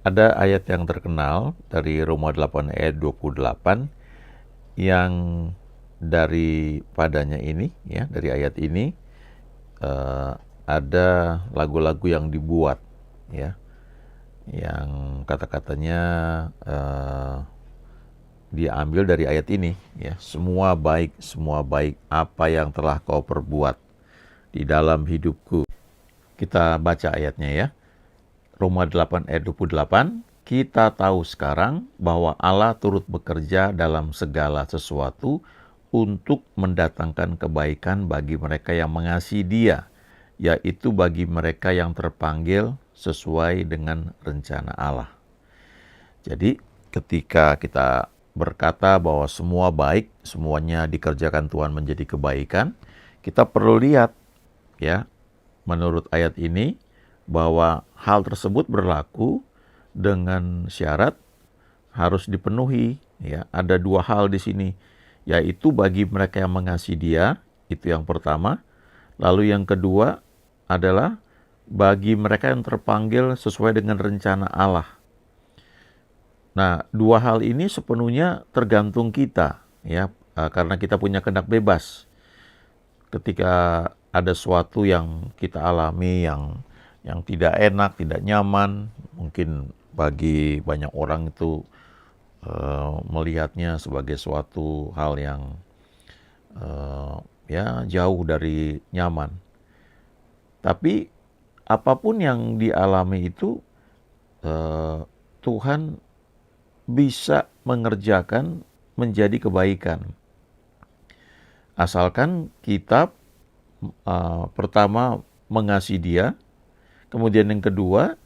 Ada ayat yang terkenal dari Roma 8 ayat 28 yang daripadanya ini, ya, dari ayat ini eh, ada lagu-lagu yang dibuat, ya, yang kata-katanya eh, diambil dari ayat ini, ya. Semua baik apa yang telah kau perbuat di dalam hidupku. Kita baca ayatnya, ya. Roma 8 ayat 28, kita tahu sekarang bahwa Allah turut bekerja dalam segala sesuatu untuk mendatangkan kebaikan bagi mereka yang mengasihi Dia, yaitu bagi mereka yang terpanggil sesuai dengan rencana Allah. Jadi ketika kita berkata bahwa semua baik, semuanya dikerjakan Tuhan menjadi kebaikan, kita perlu lihat, ya, menurut ayat ini bahwa hal tersebut berlaku dengan syarat harus dipenuhi, ya. Ada dua hal di sini, yaitu bagi mereka yang mengasihi Dia, itu yang pertama. Lalu yang kedua adalah bagi mereka yang terpanggil sesuai dengan rencana Allah. Nah, dua hal ini sepenuhnya tergantung kita, ya, karena kita punya kehendak bebas. Ketika ada sesuatu yang kita alami yang tidak enak, tidak nyaman, mungkin bagi banyak orang itu melihatnya sebagai suatu hal yang ya jauh dari nyaman. Tapi apapun yang dialami itu Tuhan bisa mengerjakan menjadi kebaikan. Asalkan kita pertama mengasihi Dia, kemudian yang kedua,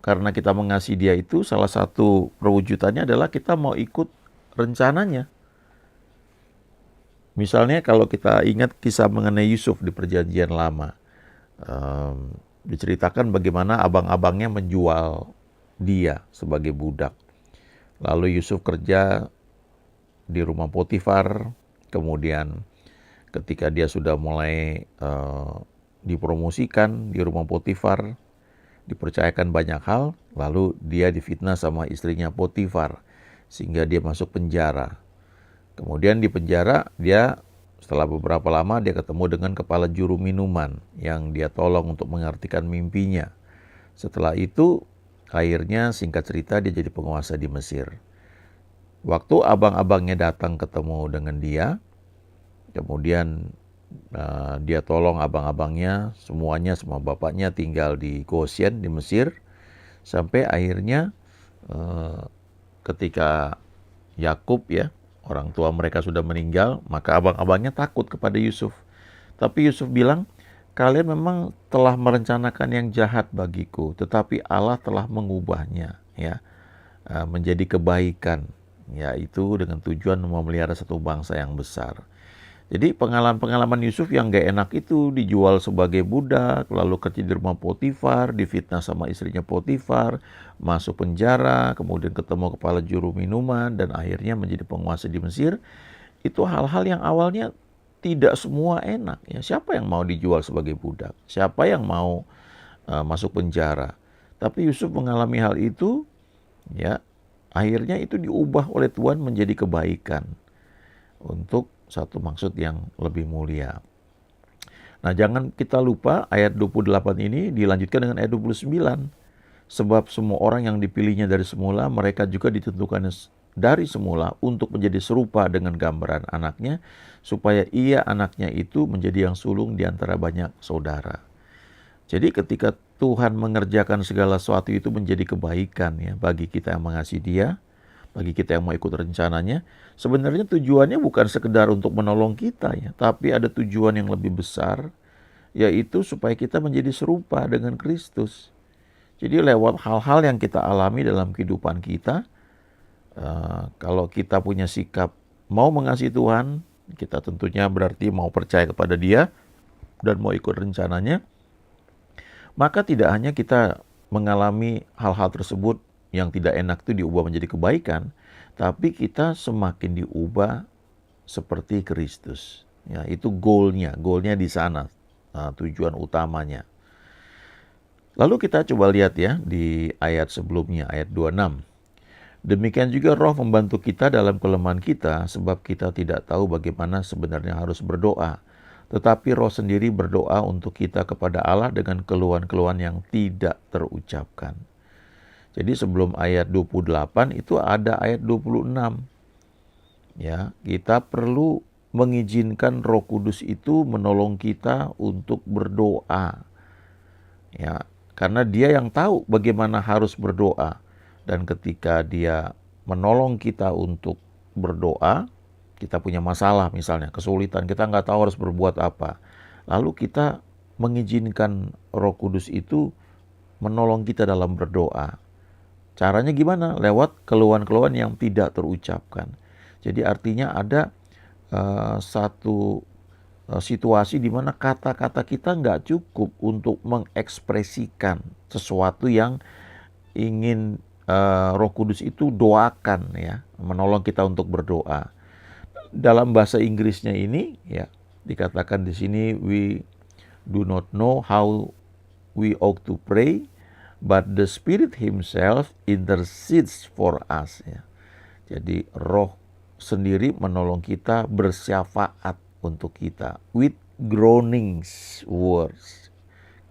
karena kita mengasihi Dia itu salah satu perwujudannya adalah kita mau ikut rencananya. Misalnya kalau kita ingat kisah mengenai Yusuf di Perjanjian Lama, diceritakan bagaimana abang-abangnya menjual dia sebagai budak. Lalu Yusuf kerja di rumah Potifar, kemudian ketika dia sudah mulai dipromosikan di rumah Potifar, dipercayakan banyak hal, lalu dia difitnah sama istrinya Potifar, sehingga dia masuk penjara. Kemudian di penjara, dia setelah beberapa lama dia ketemu dengan kepala juru minuman yang dia tolong untuk mengartikan mimpinya. Setelah itu, akhirnya singkat cerita dia jadi penguasa di Mesir. Waktu abang-abangnya datang ketemu dengan dia, kemudian dia tolong abang-abangnya, semua bapaknya tinggal di Goshen di Mesir, sampai akhirnya ketika Yakub, ya, orang tua mereka sudah meninggal, maka abang-abangnya takut kepada Yusuf. Tapi Yusuf bilang, kalian memang telah merencanakan yang jahat bagiku, tetapi Allah telah mengubahnya, ya, menjadi kebaikan, yaitu dengan tujuan memelihara satu bangsa yang besar. Jadi pengalaman-pengalaman Yusuf yang gak enak itu, dijual sebagai budak, lalu kerja di rumah Potifar, difitnah sama istrinya Potifar, masuk penjara, kemudian ketemu kepala juru minuman, dan akhirnya menjadi penguasa di Mesir. Itu hal-hal yang awalnya tidak semua enak, ya. Siapa yang mau dijual sebagai budak? Siapa yang mau masuk penjara? Tapi Yusuf mengalami hal itu, ya, akhirnya itu diubah oleh Tuhan menjadi kebaikan untuk satu maksud yang lebih mulia. Nah, jangan kita lupa ayat 28 ini dilanjutkan dengan ayat 29. Sebab semua orang yang dipilihnya dari semula, mereka juga ditentukan dari semula untuk menjadi serupa dengan gambaran anaknya, supaya ia anaknya itu menjadi yang sulung di antara banyak saudara. Jadi ketika Tuhan mengerjakan segala sesuatu itu menjadi kebaikan, ya, bagi kita yang mengasihi Dia, bagi kita yang mau ikut rencananya, sebenarnya tujuannya bukan sekedar untuk menolong kita, ya, tapi ada tujuan yang lebih besar, yaitu supaya kita menjadi serupa dengan Kristus. Jadi lewat hal-hal yang kita alami dalam kehidupan kita, kalau kita punya sikap mau mengasihi Tuhan, kita tentunya berarti mau percaya kepada Dia dan mau ikut rencananya, maka tidak hanya kita mengalami hal-hal tersebut yang tidak enak itu diubah menjadi kebaikan, tapi kita semakin diubah seperti Kristus. Ya, itu goalnya di sana, tujuan utamanya. Lalu kita coba lihat ya di ayat sebelumnya, ayat 26. Demikian juga Roh membantu kita dalam kelemahan kita, sebab kita tidak tahu bagaimana sebenarnya harus berdoa. Tetapi Roh sendiri berdoa untuk kita kepada Allah dengan keluhan-keluhan yang tidak terucapkan. Jadi sebelum ayat 28 itu ada ayat 26. Ya, kita perlu mengizinkan Roh Kudus itu menolong kita untuk berdoa. Ya, karena Dia yang tahu bagaimana harus berdoa. Dan ketika Dia menolong kita untuk berdoa, kita punya masalah misalnya, kesulitan, kita nggak tahu harus berbuat apa. Lalu kita mengizinkan Roh Kudus itu menolong kita dalam berdoa. Caranya gimana? Lewat keluhan-keluhan yang tidak terucapkan. Jadi artinya ada satu situasi di mana kata-kata kita nggak cukup untuk mengekspresikan sesuatu yang ingin Roh Kudus itu doakan ya, menolong kita untuk berdoa. Dalam bahasa Inggrisnya ini ya dikatakan di sini we do not know how we ought to pray, but the Spirit Himself intercedes for us ya. Jadi Roh sendiri menolong kita bersyafaat untuk kita with groanings words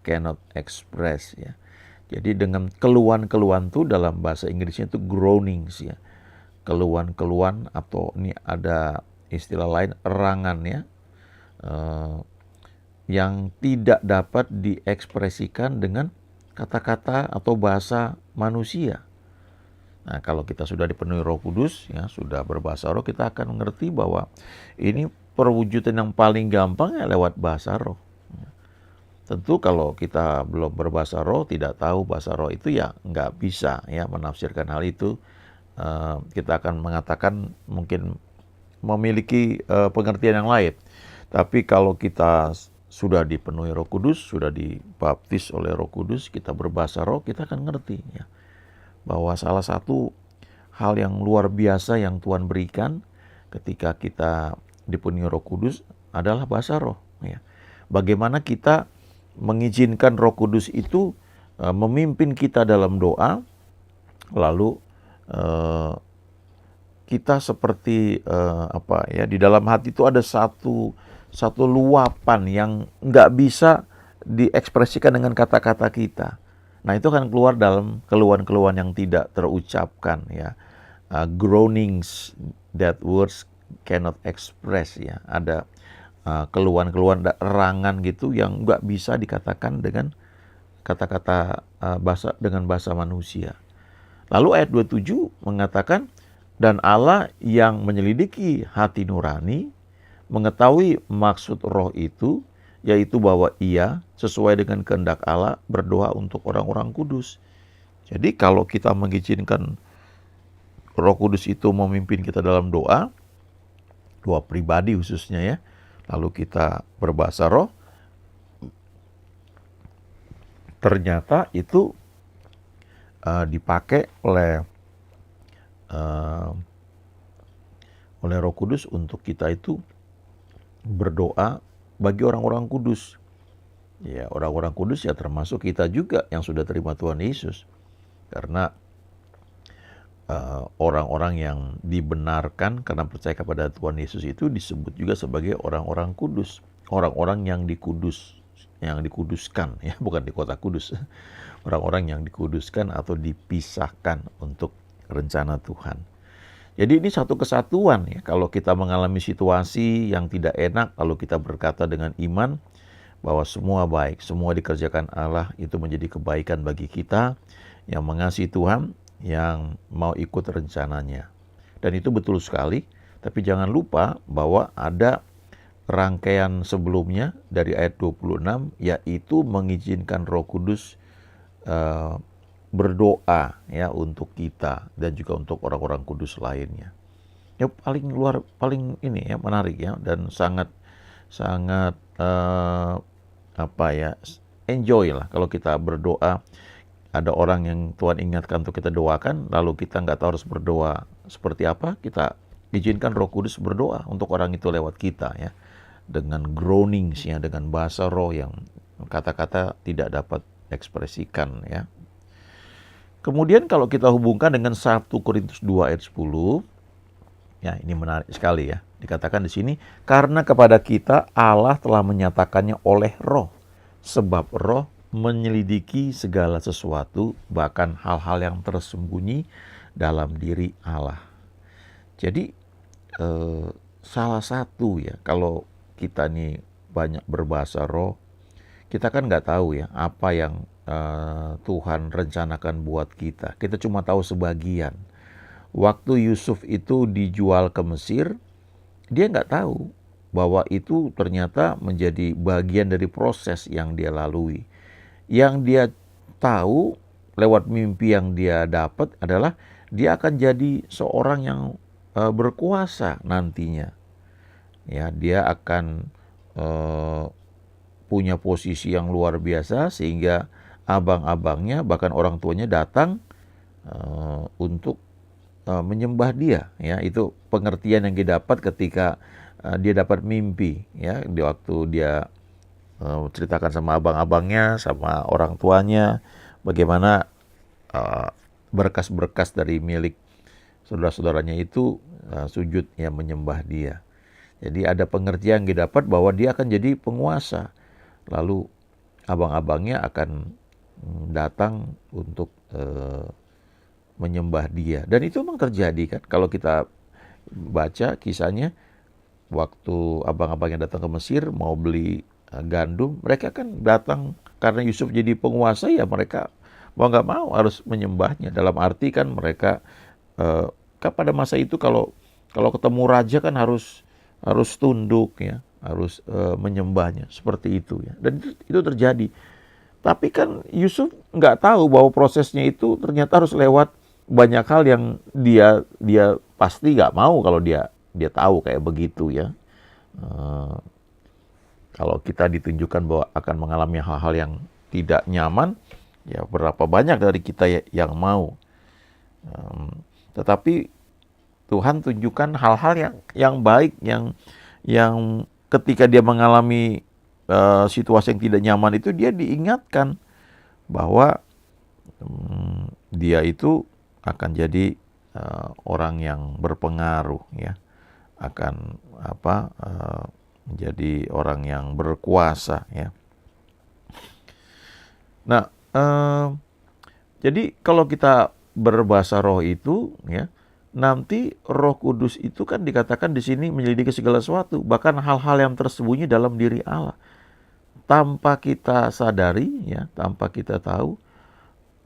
cannot express ya. Jadi dengan keluhan-keluhan itu dalam bahasa Inggrisnya itu groanings ya. Keluhan-keluhan atau ini ada istilah lain erangan ya. Yang tidak dapat diekspresikan dengan kata-kata atau bahasa manusia. Nah, kalau kita sudah dipenuhi Roh Kudus, ya sudah berbahasa roh, kita akan mengerti bahwa ini perwujudan yang paling gampang ya lewat bahasa roh. Tentu kalau kita belum berbahasa roh, tidak tahu bahasa roh itu ya nggak bisa ya menafsirkan hal itu. Kita akan mengatakan mungkin memiliki pengertian yang lain. Tapi kalau kita sudah dipenuhi Roh Kudus, sudah dibaptis oleh Roh Kudus, kita berbahasa roh, kita akan ngerti ya bahwa salah satu hal yang luar biasa yang Tuhan berikan ketika kita dipenuhi Roh Kudus adalah bahasa roh ya. Bagaimana kita mengizinkan Roh Kudus itu memimpin kita dalam doa, lalu kita seperti di dalam hati itu ada satu luapan yang nggak bisa diekspresikan dengan kata-kata kita. Nah itu akan keluar dalam keluhan-keluhan yang tidak terucapkan ya. Groanings that words cannot express ya. Ada keluhan-keluhan erangan gitu yang nggak bisa dikatakan dengan kata-kata dengan bahasa manusia. Lalu ayat 27 mengatakan, dan Allah yang menyelidiki hati nurani mengetahui maksud roh itu, yaitu bahwa ia sesuai dengan kehendak Allah berdoa untuk orang-orang kudus. Jadi kalau kita mengizinkan Roh Kudus itu memimpin kita dalam doa pribadi khususnya ya, lalu kita berbahasa roh, ternyata itu dipakai oleh Roh Kudus untuk kita itu berdoa bagi orang-orang kudus. Ya, orang-orang kudus ya termasuk kita juga yang sudah terima Tuhan Yesus. Karena orang-orang yang dibenarkan karena percaya kepada Tuhan Yesus itu disebut juga sebagai orang-orang kudus. Orang-orang yang dikuduskan ya, bukan di kota kudus. Orang-orang yang dikuduskan atau dipisahkan untuk rencana Tuhan. Jadi ini satu kesatuan ya. Kalau kita mengalami situasi yang tidak enak, lalu kita berkata dengan iman bahwa semua baik, semua dikerjakan Allah, itu menjadi kebaikan bagi kita yang mengasihi Tuhan, yang mau ikut rencananya. Dan itu betul sekali, tapi jangan lupa bahwa ada rangkaian sebelumnya dari ayat 26, yaitu mengizinkan Roh Kudus berdoa ya untuk kita dan juga untuk orang-orang kudus lainnya. Ya paling ini ya menarik ya, dan sangat enjoy lah kalau kita berdoa. Ada orang yang Tuhan ingatkan untuk kita doakan, lalu kita nggak tahu harus berdoa seperti apa, kita izinkan Roh Kudus berdoa untuk orang itu lewat kita ya, dengan groanings ya, dengan bahasa roh yang kata-kata tidak dapat ekspresikan ya. Kemudian kalau kita hubungkan dengan 1 Korintus 2 ayat 10, ya ini menarik sekali ya. Dikatakan di sini, karena kepada kita Allah telah menyatakannya oleh Roh, sebab Roh menyelidiki segala sesuatu, bahkan hal-hal yang tersembunyi dalam diri Allah. Jadi salah satu ya, kalau kita nih banyak berbahasa roh, kita kan nggak tahu ya apa yang Tuhan rencanakan buat kita. Kita cuma tahu sebagian. Waktu Yusuf itu dijual ke Mesir, dia nggak tahu bahwa itu ternyata menjadi bagian dari proses yang dia lalui. Yang dia tahu lewat mimpi yang dia dapat adalah dia akan jadi seorang yang berkuasa nantinya. Ya, dia akan punya posisi yang luar biasa sehingga abang-abangnya bahkan orang tuanya datang untuk menyembah dia. Ya, itu pengertian yang didapat ketika dia dapat mimpi. Ya, di waktu dia ceritakan sama abang-abangnya, sama orang tuanya, bagaimana berkas-berkas dari milik saudara-saudaranya itu sujud ya menyembah dia. Jadi ada pengertian yang didapat bahwa dia akan jadi penguasa. Lalu abang-abangnya akan datang untuk menyembah dia. Dan itu memang terjadi kan. Kalau kita baca kisahnya, waktu abang-abangnya datang ke Mesir mau beli gandum, mereka kan datang karena Yusuf jadi penguasa, ya mereka mau nggak mau harus menyembahnya. Dalam arti kan mereka kan pada masa itu kalau ketemu raja kan harus tunduk ya, harus menyembahnya seperti itu ya. Dan itu terjadi. Tapi kan Yusuf nggak tahu bahwa prosesnya itu ternyata harus lewat banyak hal yang dia pasti nggak mau kalau dia tahu kayak begitu ya. Kalau kita ditunjukkan bahwa akan mengalami hal-hal yang tidak nyaman, ya berapa banyak dari kita yang mau. Tetapi Tuhan tunjukkan hal-hal yang baik, yang ketika dia mengalami situasi yang tidak nyaman itu, dia diingatkan bahwa dia itu akan jadi orang yang berpengaruh ya, akan menjadi orang yang berkuasa ya. Nah, jadi kalau kita berbahasa roh itu ya, nanti Roh Kudus itu kan dikatakan di sini menyelidiki segala sesuatu, bahkan hal-hal yang tersembunyi dalam diri Allah. Tanpa kita sadari ya, tanpa kita tahu,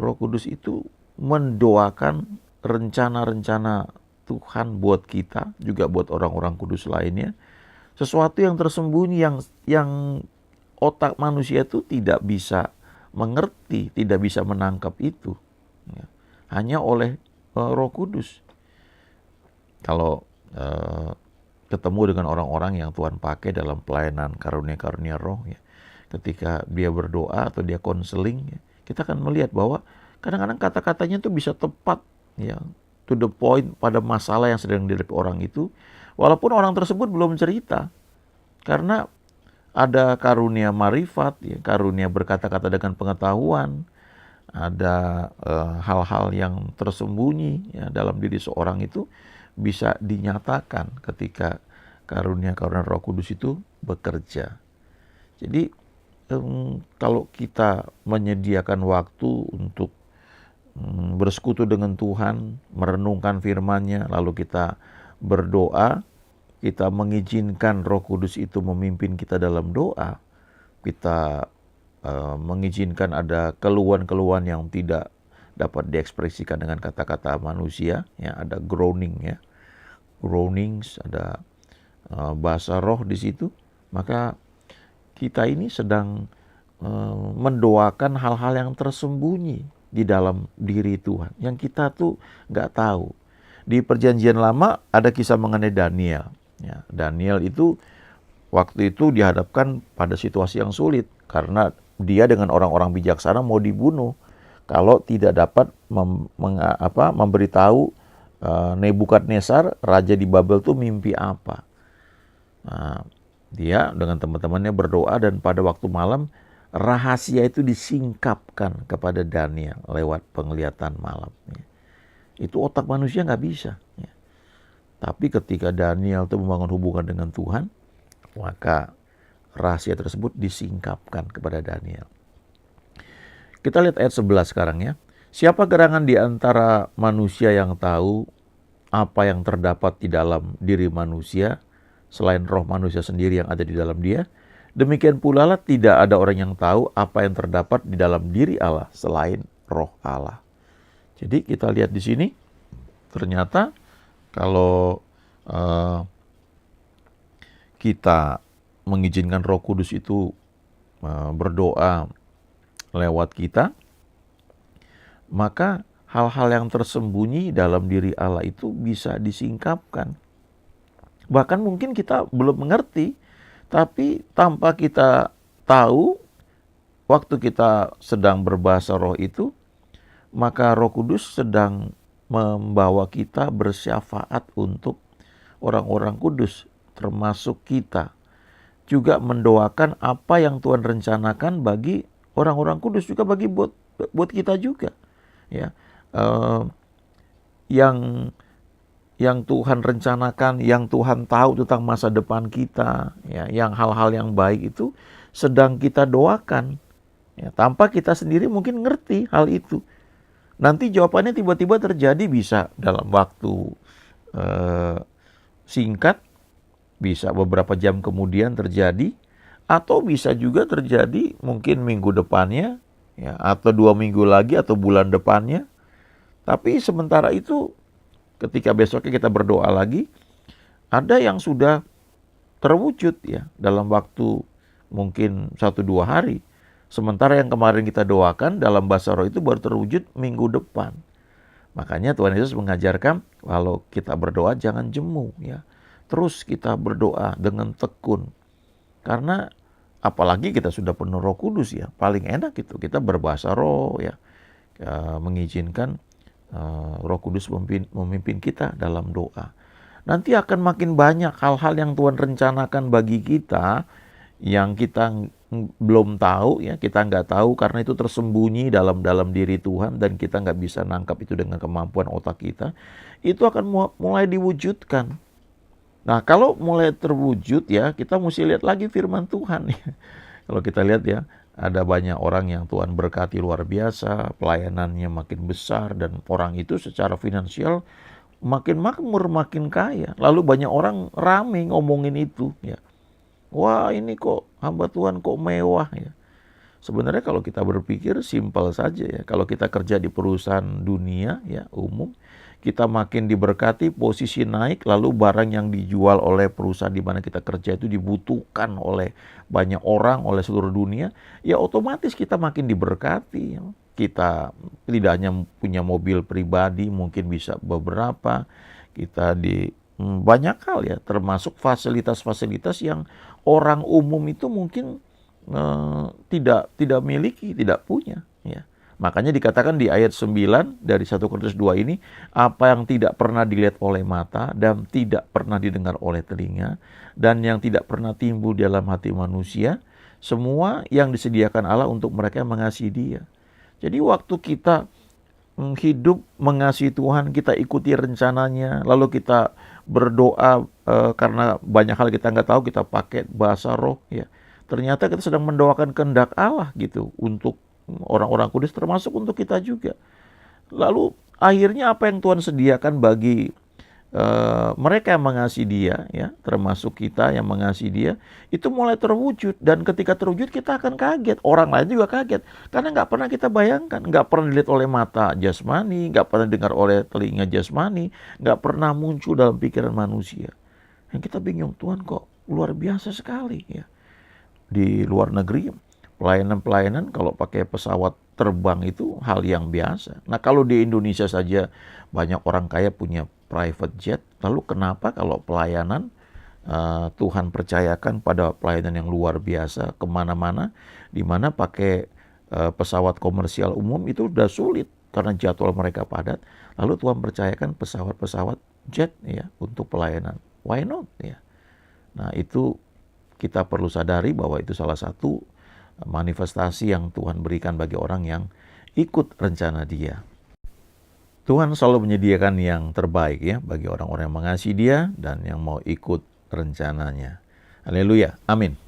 Roh Kudus itu mendoakan rencana-rencana Tuhan buat kita, juga buat orang-orang kudus lainnya. Sesuatu yang tersembunyi yang otak manusia itu tidak bisa mengerti, tidak bisa menangkap itu. Ya. Hanya oleh Roh Kudus. Kalau ketemu dengan orang-orang yang Tuhan pakai dalam pelayanan karunia-karunia roh ya, ketika dia berdoa atau dia konseling ya, kita akan melihat bahwa kadang-kadang kata-katanya itu bisa tepat ya, to the point pada masalah yang sedang dihadapi orang itu, walaupun orang tersebut belum cerita. Karena ada karunia marifat ya, karunia berkata-kata dengan pengetahuan, ada hal-hal yang tersembunyi ya dalam diri seorang itu bisa dinyatakan ketika karunia-karunia Roh Kudus itu bekerja. Jadi kalau kita menyediakan waktu untuk bersekutu dengan Tuhan, merenungkan firman-Nya, lalu kita berdoa, kita mengizinkan Roh Kudus itu memimpin kita dalam doa, kita mengizinkan ada keluhan-keluhan yang tidak dapat diekspresikan dengan kata-kata manusia, ya ada groanings, ada bahasa roh di situ, maka kita ini sedang mendoakan hal-hal yang tersembunyi di dalam diri Tuhan, yang kita tuh nggak tahu. Di Perjanjian Lama ada kisah mengenai Daniel. Ya, Daniel itu waktu itu dihadapkan pada situasi yang sulit karena dia dengan orang-orang bijaksana mau dibunuh kalau tidak dapat memberitahu Nebukadnezar, raja di Babel itu mimpi apa. Nah, dia dengan teman-temannya berdoa, dan pada waktu malam rahasia itu disingkapkan kepada Daniel lewat penglihatan malam. Itu otak manusia nggak bisa. Tapi ketika Daniel itu membangun hubungan dengan Tuhan, maka rahasia tersebut disingkapkan kepada Daniel. Kita lihat ayat 11 sekarang ya. Siapa gerangan di antara manusia yang tahu apa yang terdapat di dalam diri manusia selain roh manusia sendiri yang ada di dalam dia? Demikian pula lah tidak ada orang yang tahu apa yang terdapat di dalam diri Allah selain roh Allah. Jadi kita lihat di sini ternyata kalau kita mengizinkan Roh Kudus itu berdoa lewat kita, maka hal-hal yang tersembunyi dalam diri Allah itu bisa disingkapkan. Bahkan mungkin kita belum mengerti, tapi tanpa kita tahu, waktu kita sedang berbahasa roh itu, maka Roh Kudus sedang membawa kita bersyafaat untuk orang-orang kudus, termasuk kita. Juga mendoakan apa yang Tuhan rencanakan bagi orang-orang kudus, juga bagi buat kita juga. Ya, yang Tuhan rencanakan, yang Tuhan tahu tentang masa depan kita, ya, yang hal-hal yang baik itu sedang kita doakan. Ya, tanpa kita sendiri mungkin ngerti hal itu. Nanti jawabannya tiba-tiba terjadi, bisa dalam waktu singkat, bisa beberapa jam kemudian terjadi, atau bisa juga terjadi mungkin minggu depannya, ya, atau 2 minggu lagi, atau bulan depannya. Tapi sementara itu, ketika besoknya kita berdoa lagi, ada yang sudah terwujud ya dalam waktu mungkin 1-2 hari. Sementara yang kemarin kita doakan dalam bahasa roh itu baru terwujud minggu depan. Makanya Tuhan Yesus mengajarkan kalau kita berdoa jangan jemu ya. Terus kita berdoa dengan tekun. Karena apalagi kita sudah penuh Roh Kudus ya. Paling enak itu kita berbahasa roh ya. Mengizinkan Roh Kudus memimpin kita dalam doa. Nanti akan makin banyak hal-hal yang Tuhan rencanakan bagi kita yang kita belum tahu ya, kita nggak tahu karena itu tersembunyi dalam diri Tuhan dan kita nggak bisa nangkap itu dengan kemampuan otak kita. Itu akan mulai diwujudkan. Nah, kalau mulai terwujud ya, kita mesti lihat lagi firman Tuhan ya. Kalau kita lihat ya, ada banyak orang yang Tuhan berkati luar biasa, pelayanannya makin besar dan orang itu secara finansial makin makmur, makin kaya. Lalu banyak orang rame ngomongin itu ya. Wah, ini kok hamba Tuhan kok mewah ya. Sebenarnya kalau kita berpikir simpel saja ya. Kalau kita kerja di perusahaan dunia ya umum, kita makin diberkati, posisi naik, lalu barang yang dijual oleh perusahaan di mana kita kerja itu dibutuhkan oleh banyak orang, oleh seluruh dunia, ya otomatis kita makin diberkati. Ya. Kita tidak hanya punya mobil pribadi, mungkin bisa beberapa, kita di banyak hal ya, termasuk fasilitas-fasilitas yang orang umum itu mungkin tidak miliki, tidak punya ya. Makanya dikatakan di ayat 9 dari 1 Korintus 2 ini, apa yang tidak pernah dilihat oleh mata dan tidak pernah didengar oleh telinga dan yang tidak pernah timbul dalam hati manusia, semua yang disediakan Allah untuk mereka yang mengasihi Dia. Jadi waktu kita hidup mengasihi Tuhan, kita ikuti rencananya, lalu kita berdoa karena banyak hal kita nggak tahu, kita pakai bahasa roh ya. Ternyata kita sedang mendoakan kehendak Allah gitu untuk orang-orang kudus, termasuk untuk kita juga. Lalu akhirnya apa yang Tuhan sediakan bagi mereka yang mengasihi Dia ya, termasuk kita yang mengasihi Dia, itu mulai terwujud. Dan ketika terwujud kita akan kaget, orang lain juga kaget, karena nggak pernah kita bayangkan, nggak pernah dilihat oleh mata jasmani, nggak pernah dengar oleh telinga jasmani, nggak pernah muncul dalam pikiran manusia. Yang kita bingung, Tuhan kok luar biasa sekali ya. Di luar negeri pelayanan-pelayanan kalau pakai pesawat terbang itu hal yang biasa. Nah kalau di Indonesia saja banyak orang kaya punya private jet, lalu kenapa kalau pelayanan Tuhan percayakan pada pelayanan yang luar biasa kemana-mana, di mana pakai pesawat komersial umum itu udah sulit karena jadwal mereka padat, lalu Tuhan percayakan pesawat-pesawat jet ya untuk pelayanan. Why not ya? Nah itu kita perlu sadari bahwa itu salah satu manifestasi yang Tuhan berikan bagi orang yang ikut rencana Dia. Tuhan selalu menyediakan yang terbaik ya bagi orang-orang yang mengasihi Dia dan yang mau ikut rencananya. Haleluya. Amin.